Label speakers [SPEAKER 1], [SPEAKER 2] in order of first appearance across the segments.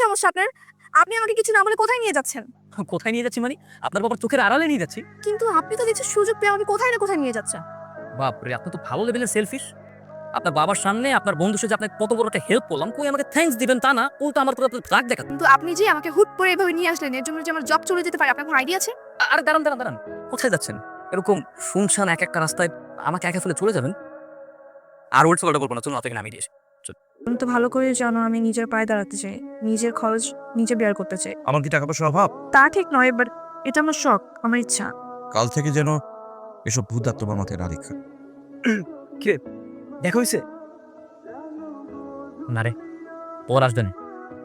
[SPEAKER 1] সমস্যা আপনার? আপনি আমাকে কিছু না বলে কোথায় নিয়ে যাচ্ছেন?
[SPEAKER 2] কোথায় নিয়ে যাচ্ছি মানে? আপনার বাবার চোখের আড়ালে নিয়ে যাচ্ছি।
[SPEAKER 1] কিন্তু আপনি তো দেখছি সুযোগ পেয়ে আমাকে কোথায় না কোথায় নিয়ে যাচ্ছেন।
[SPEAKER 2] বাপরে! আপনি তো ভালো লেভেলের সেলফিশ। আপনার বাবার সামনে আপনার বন্ধুর সাথে আপনাকে কত বড় একটা হেল্প করলাম, কই আমাকে থ্যাঙ্কস দিবেন তা না, উল্টো আমার উপর আপনার রাগ দেখাচ্ছেন।
[SPEAKER 1] কিন্তু আপনি যে আমাকে হুট করে এভাবে নিয়ে আসলেন এর জন্য যে আমার জব চলে যেতে পারে আপনার কোনো আইডিয়া আছে?
[SPEAKER 2] আরে দাঁড়ান। কোথায় যাচ্ছেন? এরকম শুনশান একটা রাস্তায় আমাকে একা ফেলে চলে যাবেন? আর ওয়েট করাটা বলবো না, চলুন আপনাকে নামিয়ে দিয়ে আসি।
[SPEAKER 1] তুমি তো ভালো করে জানো আমি নিজের পায়ে দাঁড়াতে চাই, নিজের খরচ নিজে বের করতে চাই।
[SPEAKER 3] আমার কি টাকা পয়সার অভাব?
[SPEAKER 1] তা ঠিক নয়, বাট এটা আমার শখ, আমার ইচ্ছা।
[SPEAKER 3] কাল থেকে যেন এসব ভূত আর তোমার মাথায় না দেখা।
[SPEAKER 2] কিরে, দেখা হইছে? না রে, পর আসবে না।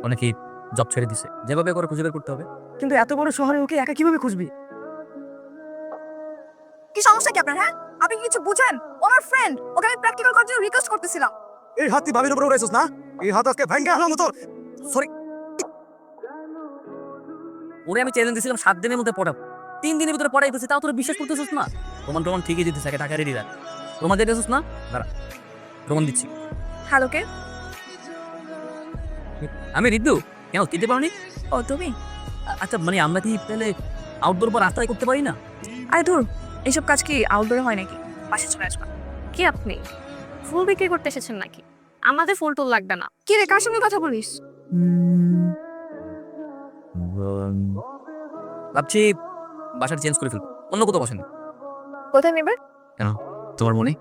[SPEAKER 2] অনেকেই জব ছেড়ে দিছে। যেভাবে করে খুঁজে বের করতে হবে। কিন্তু এত বড় শহরে ওকে একা কিভাবে খুঁজবি?
[SPEAKER 1] কি সমস্যা কি আপনার? হ্যাঁ, আপনি কি কিছু বুঝেন? ওনার ফ্রেন্ড, ওকে আমি প্র্যাকটিক্যাল করার জন্য রিকোয়েস্ট করতেছিলাম।
[SPEAKER 3] এই হাত তুই ভাবির উপরে উড়াইছিস না? এই হাত আজকে ভাঙ্গা হলাম তো।
[SPEAKER 2] সরি। ওরে আমি চ্যালেঞ্জ দিয়েছিলাম 7 দিনের মধ্যে পড়াবো। 3 দিনের ভিতরে পড়াই দিয়েছি, তাও তোরা বিশ্বাস করতেছিস না? প্রমাণ ঠিকই দিতেছে, টাকা রেডি রাখ। প্রমাণ দিতেছিস না? দাঁড়া, প্রমাণ দিচ্ছি।
[SPEAKER 1] হ্যালো কে?
[SPEAKER 2] আমি রিদ্দু। কেন দিতে পারোনি?
[SPEAKER 1] ও তুমি?
[SPEAKER 2] আচ্ছা মানে আমরা কি তাহলে আউটডোর বা রাস্তায় করতে পারি না?
[SPEAKER 1] আরে ধুর, এইসব কাজ কি আউটডোরে হয় নাকি? বাসে চলে আসবা।
[SPEAKER 4] কি আপনি ফুল বিক্রি করতে এসেছেন নাকি? আমাদের ফুল টুল লাগবে না।
[SPEAKER 1] কি রে, কার সঙ্গে কথা বলিস?
[SPEAKER 2] ভাবছি বাসাটা চেঞ্জ করে ফেলবো, অন্য কোথাও বসেন।
[SPEAKER 1] কোথায় নেবে?
[SPEAKER 2] কেন, তোমার মনে?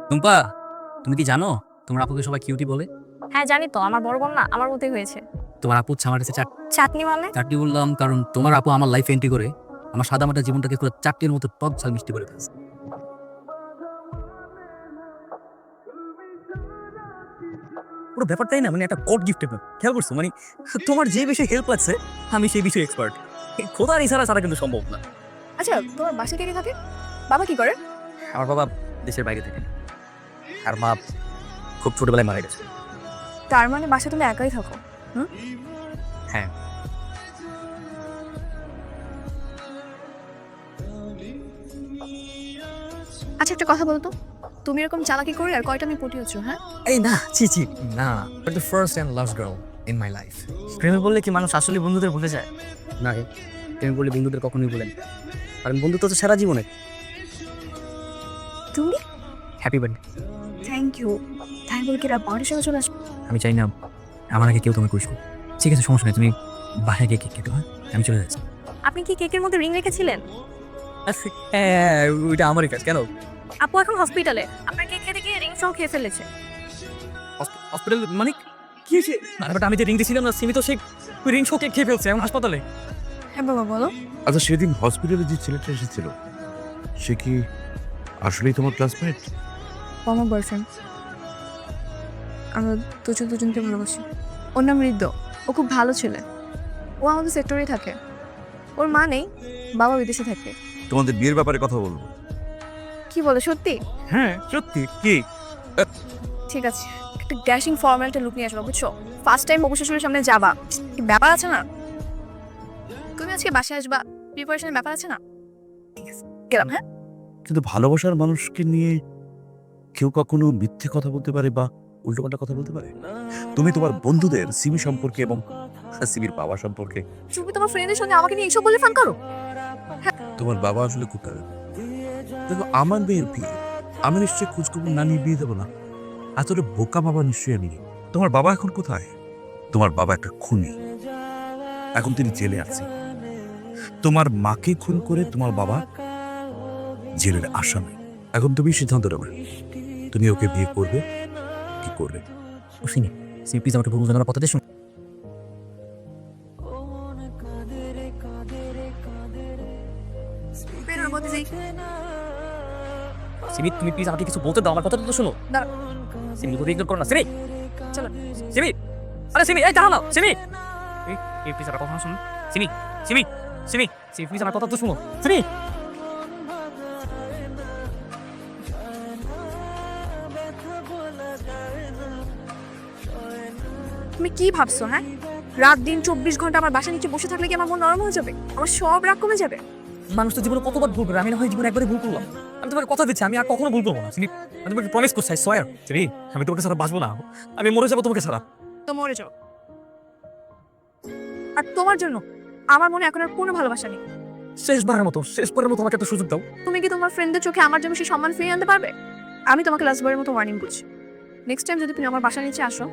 [SPEAKER 2] টুম্পা, তুমি কি জানো তোমার আপুকে সবাই কিউটি বলে?
[SPEAKER 4] হ্যাঁ জানি তো, আমার বড় বোন না আমার মতোই হয়েছে।
[SPEAKER 2] তোমার আপু হচ্ছে আমার কাছে
[SPEAKER 4] চাটনি মানে?
[SPEAKER 2] চাটনি বললাম কারণ তোমার আপু আমার লাইফে এন্ট্রি করে আমার সাদামাটা জীবনটাকে পুরো চাটনির মতো টক ঝাল মিষ্টি করে ফেলছে। পুরো ব্যাপারটাই না মানে একটা গড গিফটেড, খেয়াল করছো? মানে তোমার যে বিষয়ে হেল্প লাগছে আমি সেই বিষয়ে এক্সপার্ট। খোদার ইশারা ছাড়া কিন্তু সম্ভব না।
[SPEAKER 1] আচ্ছা, তোমার বাসা কে কে থাকে? বাবা কি করে?
[SPEAKER 2] আমার বাবা দেশের বাইরে থেকে, আর মা খুব ছোটবেলায় মারা গেছে।
[SPEAKER 1] তার মানে বাসা তুমি একাই থাকো?
[SPEAKER 2] হ্যাঁ।
[SPEAKER 1] আচ্ছা একটা কথা বলো তো, তুমি এরকম চালাকি করে আর কয়টা মেয়ে পটিয়েছ? হ্যাঁ,
[SPEAKER 2] এই না, ছি না, the first and last girl in my life. প্রেমে বললে কি মানুষ আসলে বন্ধুদের ভুলে যায়? না রে, প্রেমে বললে বন্ধুদের কখনোই ভুলেন, কারণ বন্ধুত্ব তো সারা জীবনে।
[SPEAKER 1] তুমি?
[SPEAKER 2] Happy birthday.
[SPEAKER 1] Thank you. তাই বলে কি রাত 12টার সময় চলে আসবে?
[SPEAKER 2] আমি চাই না আমার আগে কেউ তোমাকে উইশ করুক। ঠিক আছে, সমস্যা নেই, তুমি বাসায় গিয়ে কেক কেটো। হ্যাঁ, আমি চলে যাচ্ছি।
[SPEAKER 4] আপনি কি কেকের মধ্যে রিং রেখেছিলেন?
[SPEAKER 2] হ্যাঁ, ওইটা আমারই কাজ। কেন?
[SPEAKER 4] আপু এখন হসপিটালে, আপনার কেক খেতে গিয়ে রিং সহ খেয়ে ফেলেছে।
[SPEAKER 2] হসপিটাল মানে কি হয়েছে? আরে বাট আমি যে রিং দিয়েছিলাম না, সিমি তো সেই রিং শো কেক খেয়ে ফেলছে, এখন হাসপাতালে।
[SPEAKER 1] হ্যাঁ বাবা বলো।
[SPEAKER 3] আচ্ছা, সেদিন হসপিটালে যে ছেলেটা এসেছিল সে কি আসলেই তোমার ক্লাসমেট?
[SPEAKER 1] আমার বয়ফ্রেন্ড। আমরা দুজনকে ভালোবাসি। ওর নাম ঋদ্ধ। ও খুব ভালো ছেলে। ও আমাদের সেক্টরেই থাকে। ওর মা নেই, বাবা বিদেশে থাকে।
[SPEAKER 3] তোমাদের বিয়ের ব্যাপারে কথা বলবো।
[SPEAKER 1] কি বলে, সত্যি?
[SPEAKER 3] হ্যাঁ সত্যি। কি
[SPEAKER 1] ঠিক আছে, একটা ড্যাশিং ফর্মালিটি লুক নিয়ে আসবো, বুঝছো? ফার্স্ট টাইম বাবু শ্বশুরের সামনে যাবা, কি ব্যাপার আছে না? তুমি আজকে বাসায় আসবা, প্রিপারেশনের ব্যাপার আছে না? ঠিক আছে, গেলাম। হ্যাঁ,
[SPEAKER 3] কিন্তু ভালোবাসার মানুষকে নিয়ে কেউ কখনো মিথ্যে কথা বলতে পারে বা উল্টোপাল্টা কথা বলতে পারে? তুমি তোমার বন্ধুদের সিমি সম্পর্কে এবং সিমির বাবা সম্পর্কে।
[SPEAKER 1] তুমি তোমার ফ্রেন্ডের সঙ্গে আমাকে নিয়ে এইসব বলে ফান করো?
[SPEAKER 3] তোমার বাবা আসলে কোথায়? দেখো, আমার মেয়ের বিয়ে আমি নিশ্চয়ই খোঁজখবর না নিয়ে বিয়ে দেবো না। এতটা বোকা বাবা নিশ্চয়ই আমি নই। তোমার বাবা এখন কোথায়? তোমার বাবা একটা খুনি, এখন তিনি জেলে আছে। তোমার মাকে খুন করে তোমার বাবা জেলের আসামি। এখন তুমি সিদ্ধান্ত নেবে, তুমি ওকে বিয়ে করবে কি করবে।
[SPEAKER 2] ও সিমি, প্লিজ আমাকে ভুল জানার কথা শুন।
[SPEAKER 1] বেরোর মধ্যে যাই।
[SPEAKER 2] সিমি তুমি প্লিজ আমাকে কিছু বলতে দাও, আমার কথাটা তো শোনো।
[SPEAKER 1] দাঁড়াও।
[SPEAKER 2] সিমি তুমি ইগনোর করো না। সিমি,
[SPEAKER 1] চলো।
[SPEAKER 2] সিমি, আরে সিমি, এই দাঁড়াও না সিমি। এই প্লিজ আমার কথা শুনো। সিমি সিমি সিমি সিমি প্লিজ আমার কথা তো শুনো। সিমি,
[SPEAKER 1] তুমি কি ভাবছো? হ্যাঁ, রাত দিন 24 ঘন্টা আমার বাসা নিচে বসে থাকলে কি আমার মন নরম হয়ে যাবে? আমার সব রাগ কমে যাবে?
[SPEAKER 2] মানুষ তো জীবনে কতবার ভুল করে, আমি না হয় জীবনে একবারই ভুল করলাম। আমি তোমাকে কথা দিচ্ছি আমি আর কখনো ভুল করবো না। আমি তোমাকে প্রমিস করছি, আই সোয়ার চিনি আমি তোমাকে ছাড়া বাঁচবো না, আমি মরে যাবো তোমাকে ছাড়া।
[SPEAKER 1] তো মরে যাও। আর তোমার জন্য আমার মনে এখন আর কোনো ভালোবাসা নেই।
[SPEAKER 2] শেষবারের মতো আমাকে একটা সুযোগ দাও।
[SPEAKER 1] তুমি কি তোমার ফ্রেন্ডদের চোখে আমার জন্য সেই সম্মান ফিরিয়ে আনতে পারবে? আমি তোমাকে লাস্টবারের মতো ওয়ার্নিং করছি, নেক্সট টাইম যদি তুমি আমার বাসা নিচে আসো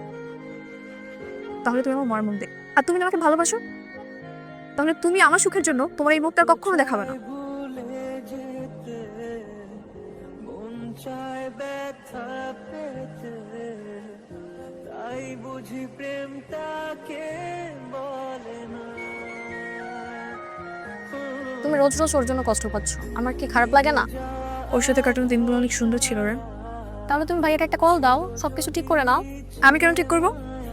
[SPEAKER 1] তাহলে তুমি আমার মর্মন দেখ। আর তুমি আমাকে ভালোবাসো তাহলে তুমি আমার সুখের জন্য তোমার এই মুখটা কখনো দেখাবে না।
[SPEAKER 4] তুমি রোজ রোজ ওর জন্য কষ্ট পাচ্ছ, আমার কি খারাপ লাগে না?
[SPEAKER 1] ওর সাথে কাটানো দিনগুলো অনেক সুন্দর ছিল রে।
[SPEAKER 4] তাহলে তুমি ভাইয়াকে একটা কল দাও, সবকিছু ঠিক করে নাও।
[SPEAKER 1] আমি কেন ঠিক করবো?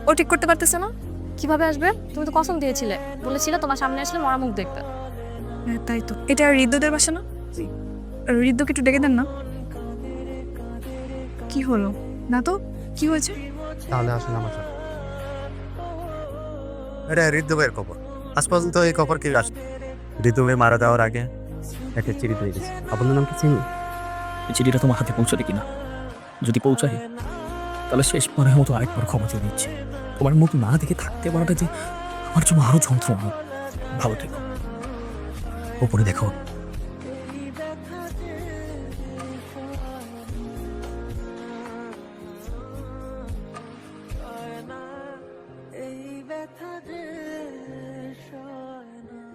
[SPEAKER 1] ও ঠিক করতে পারতেছে না।
[SPEAKER 4] কিভাবে আসবে? তুমি তো কসম দিয়েছিলে, বলেছিলে তোমার সামনে আসলে মরা মুখ দেখতে।
[SPEAKER 1] হ্যাঁ তাই তো। এটা হৃদ্যদের বাসা না? হৃদ্যকে একটু ডেকে দেন না। কি হলো? না তো কি হয়েছে?
[SPEAKER 5] তাহলে আসলে আমার সাথে এটা হৃদয়ের খবর। আজ পর্যন্ত এই খবর কি আসে? হৃদয় মারা যাওয়ার আগে একটা চিঠি দিয়ে গেছে। আপনার নাম কি চিনি?
[SPEAKER 2] এই চিঠিটা তোমার হাতে পৌঁছাবে কিনা? যদি পৌঁছায় তাহলে শেষবারের মতো আরেকবার ক্ষমা চেয়ে দিচ্ছি। তোমার মুখ না দেখে থাকতে পারাটা যে আমার জন্য আরো যন্ত্রণা। ভালো থেকো, ওপরে দেখো।